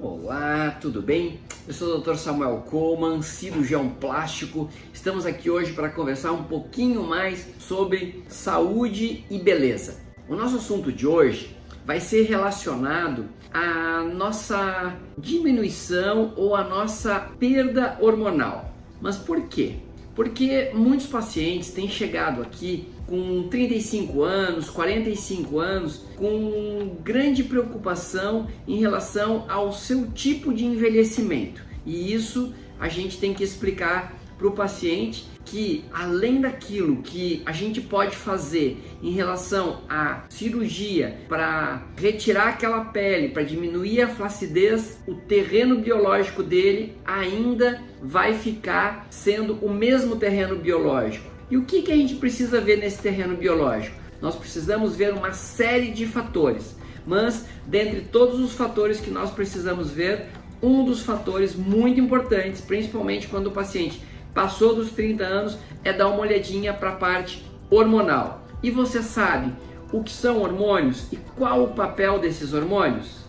Olá, tudo bem? Eu sou o Dr. Samuel Coleman, cirurgião plástico. Estamos aqui hoje para conversar um pouquinho mais sobre saúde e beleza. O nosso assunto de hoje vai ser relacionado à nossa diminuição ou à nossa perda hormonal. Mas por quê? Porque muitos pacientes têm chegado aqui com 35 anos, 45 anos, com grande preocupação em relação ao seu tipo de envelhecimento. E isso a gente tem que explicar para o paciente que, além daquilo que a gente pode fazer em relação à cirurgia para retirar aquela pele, para diminuir a flacidez, o terreno biológico dele ainda vai ficar sendo o mesmo terreno biológico. E o que a gente precisa ver nesse terreno biológico? Nós precisamos ver uma série de fatores, mas dentre todos os fatores que nós precisamos ver, um dos fatores muito importantes, principalmente quando o paciente passou dos 30 anos, é dar uma olhadinha para a parte hormonal. E você sabe o que são hormônios e qual o papel desses hormônios?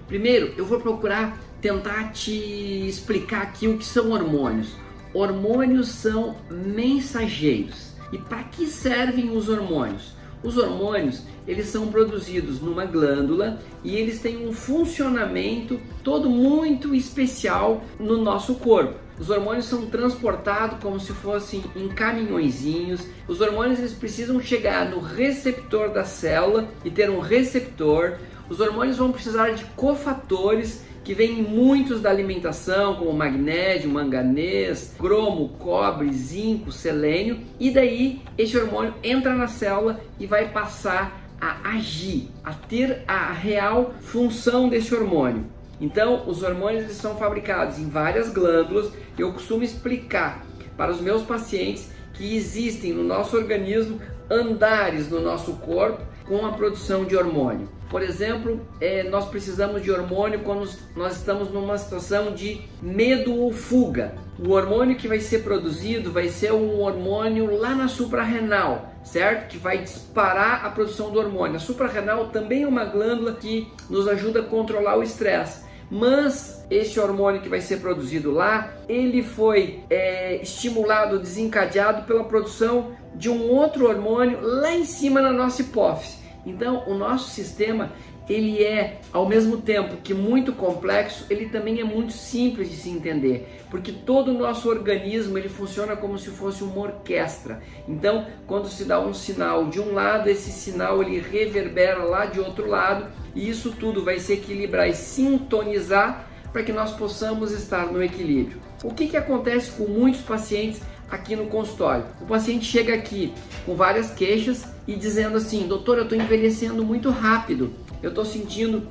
Primeiro, eu vou procurar tentar te explicar aqui o que são hormônios. Hormônios são mensageiros. E para que servem os hormônios? Os hormônios, eles são produzidos numa glândula e eles têm um funcionamento todo muito especial no nosso corpo. Os hormônios são transportados como se fossem em caminhõezinhos. Os hormônios eles precisam chegar no receptor da célula e ter um receptor. Os hormônios vão precisar de cofatores que vêm muitos da alimentação, como magnésio, manganês, cromo, cobre, zinco, selênio, e daí esse hormônio entra na célula e vai passar a agir, a ter a real função desse hormônio. Então, os hormônios eles são fabricados em várias glândulas. Eu costumo explicar para os meus pacientes que existem no nosso organismo andares no nosso corpo com a produção de hormônio. Por exemplo, nós precisamos de hormônio quando nós estamos numa situação de medo ou fuga. O hormônio que vai ser produzido vai ser um hormônio lá na suprarrenal, certo? Que vai disparar a produção do hormônio. A suprarrenal também é uma glândula que nos ajuda a controlar o estresse. Mas esse hormônio que vai ser produzido lá, ele foi estimulado, desencadeado pela produção de um outro hormônio lá em cima na nossa hipófise. Então, o nosso sistema, ele é, ao mesmo tempo que muito complexo, ele também é muito simples de se entender, porque todo o nosso organismo, ele funciona como se fosse uma orquestra. Então, quando se dá um sinal de um lado, esse sinal ele reverbera lá de outro lado, e isso tudo vai se equilibrar e sintonizar para que nós possamos estar no equilíbrio. O que acontece com muitos pacientes aqui no consultório? O paciente chega aqui com várias queixas e dizendo assim: doutor, eu estou envelhecendo muito rápido, eu estou sentindo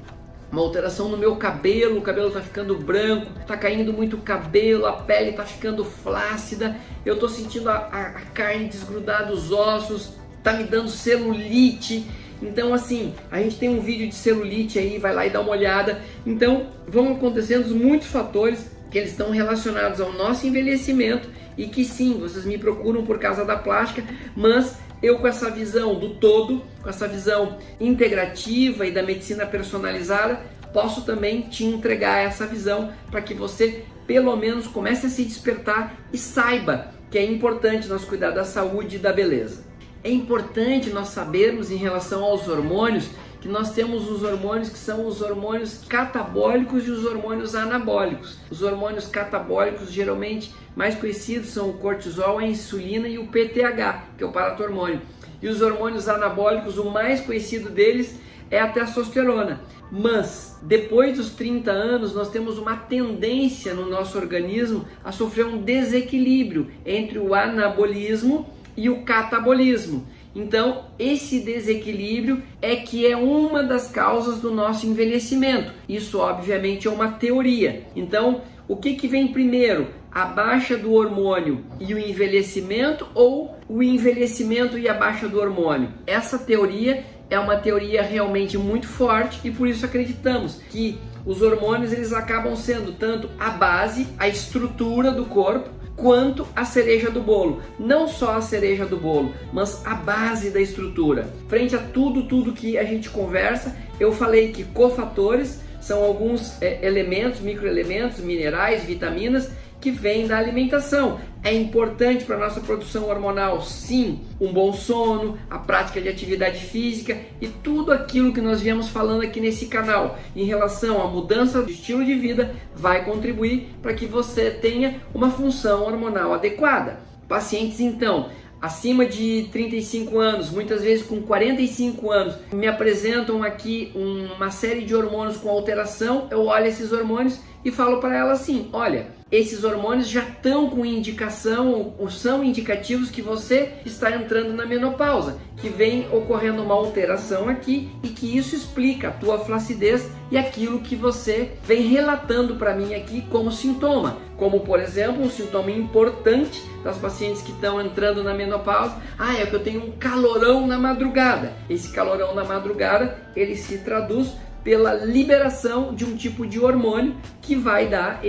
uma alteração no meu cabelo, o cabelo está ficando branco, está caindo muito cabelo, a pele está ficando flácida, eu estou sentindo a carne desgrudar dos ossos, está me dando celulite. Então assim, a gente tem um vídeo de celulite aí, vai lá e dá uma olhada. Então vão acontecendo muitos fatores que eles estão relacionados ao nosso envelhecimento e que sim, vocês me procuram por causa da plástica, mas eu com essa visão do todo, com essa visão integrativa e da medicina personalizada, posso também te entregar essa visão para que você pelo menos comece a se despertar e saiba que é importante nós cuidar da saúde e da beleza. É importante nós sabermos em relação aos hormônios que nós temos os hormônios que são os hormônios catabólicos e os hormônios anabólicos. Os hormônios catabólicos geralmente mais conhecidos são o cortisol, a insulina e o PTH, que é o paratormônio. E os hormônios anabólicos, o mais conhecido deles é a testosterona. Mas depois dos 30 anos nós temos uma tendência no nosso organismo a sofrer um desequilíbrio entre o anabolismo e o catabolismo. Então, esse desequilíbrio é que é uma das causas do nosso envelhecimento. Isso, obviamente, é uma teoria. Então, o que vem primeiro? A baixa do hormônio e o envelhecimento, ou o envelhecimento e a baixa do hormônio? Essa teoria é uma teoria realmente muito forte e por isso acreditamos que os hormônios eles acabam sendo tanto a base, a estrutura do corpo, quanto a cereja do bolo. Não só a cereja do bolo, mas a base da estrutura. Frente a tudo que a gente conversa, eu falei que cofatores são alguns elementos, microelementos, minerais, vitaminas que vêm da alimentação. É importante para a nossa produção hormonal, sim, um bom sono, a prática de atividade física e tudo aquilo que nós viemos falando aqui nesse canal em relação à mudança de estilo de vida vai contribuir para que você tenha uma função hormonal adequada. Pacientes, então, acima de 35 anos, muitas vezes com 45 anos, me apresentam aqui uma série de hormônios com alteração, eu olho esses hormônios e falo para ela assim, olha, esses hormônios já estão com indicação ou são indicativos que você está entrando na menopausa, que vem ocorrendo uma alteração aqui e que isso explica a tua flacidez e aquilo que você vem relatando para mim aqui como sintoma, como por exemplo um sintoma importante das pacientes que estão entrando na menopausa, é que eu tenho um calorão na madrugada. Esse calorão na madrugada, ele se traduz pela liberação de um tipo de hormônio que vai dar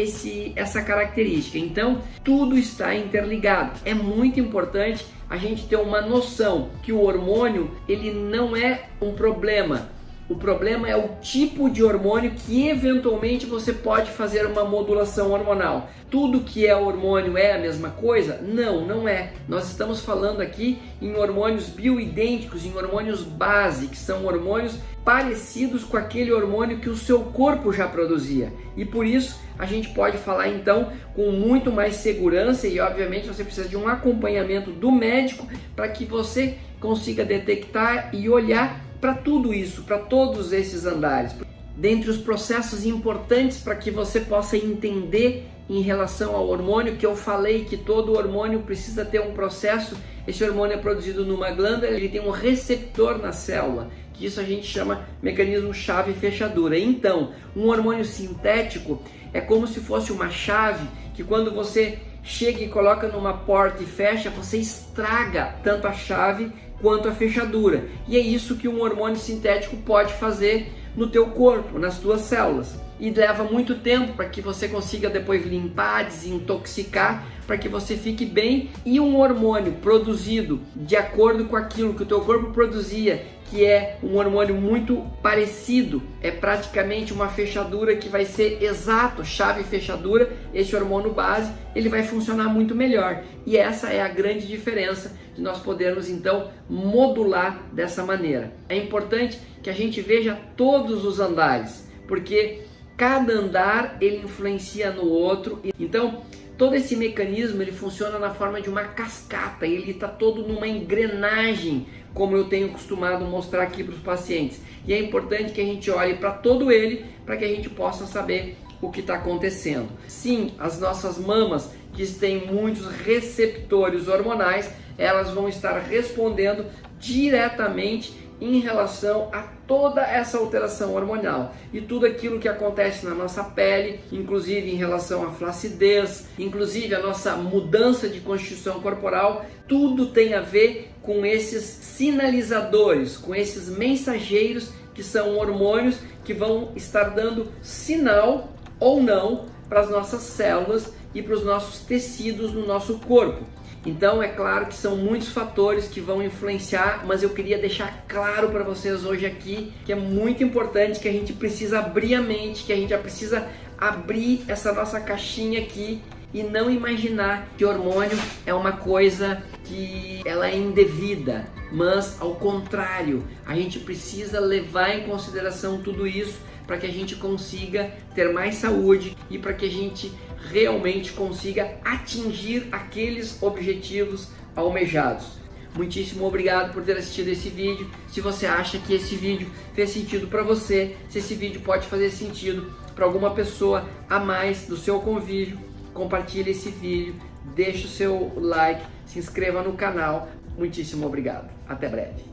essa característica. Então, tudo está interligado. É muito importante a gente ter uma noção que o hormônio, ele não é um problema. O problema é o tipo de hormônio que eventualmente você pode fazer uma modulação hormonal. Tudo que é hormônio é a mesma coisa? Não, não é. Nós estamos falando aqui em hormônios bioidênticos, em hormônios base, que são hormônios parecidos com aquele hormônio que o seu corpo já produzia. E por isso a gente pode falar então com muito mais segurança e obviamente você precisa de um acompanhamento do médico para que você consiga detectar e olhar para tudo isso, para todos esses andares. Dentre os processos importantes para que você possa entender em relação ao hormônio, que eu falei que todo hormônio precisa ter um processo, esse hormônio é produzido numa glândula, ele tem um receptor na célula, que isso a gente chama mecanismo chave-fechadura. Então, um hormônio sintético é como se fosse uma chave que quando você chega e coloca numa porta e fecha, você estraga tanto a chave quanto a fechadura. E é isso que um hormônio sintético pode fazer no teu corpo, nas tuas células. E leva muito tempo para que você consiga depois limpar, desintoxicar, para que você fique bem. E um hormônio produzido de acordo com aquilo que o teu corpo produzia, que é um hormônio muito parecido, é praticamente uma fechadura que vai ser exato, chave fechadura, esse hormônio base, ele vai funcionar muito melhor. E essa é a grande diferença de nós podermos então modular dessa maneira. É importante que a gente veja todos os andares, porque cada andar ele influencia no outro. Então, todo esse mecanismo ele funciona na forma de uma cascata, ele está todo numa engrenagem, como eu tenho costumado mostrar aqui para os pacientes. E é importante que a gente olhe para todo ele, para que a gente possa saber o que está acontecendo. Sim, as nossas mamas, que têm muitos receptores hormonais, elas vão estar respondendo diretamente em relação a toda essa alteração hormonal e tudo aquilo que acontece na nossa pele, inclusive em relação à flacidez, inclusive a nossa mudança de constituição corporal, tudo tem a ver com esses sinalizadores, com esses mensageiros que são hormônios que vão estar dando sinal ou não para as nossas células e para os nossos tecidos no nosso corpo. Então é claro que são muitos fatores que vão influenciar, mas eu queria deixar claro para vocês hoje aqui que é muito importante, que a gente precisa abrir a mente, que a gente já precisa abrir essa nossa caixinha aqui e não imaginar que hormônio é uma coisa que ela é indevida, mas ao contrário, a gente precisa levar em consideração tudo isso para que a gente consiga ter mais saúde e para que a gente realmente consiga atingir aqueles objetivos almejados. Muitíssimo obrigado por ter assistido esse vídeo. Se você acha que esse vídeo fez sentido para você, se esse vídeo pode fazer sentido para alguma pessoa a mais do seu convívio, compartilhe esse vídeo, deixe o seu like, se inscreva no canal. Muitíssimo obrigado. Até breve.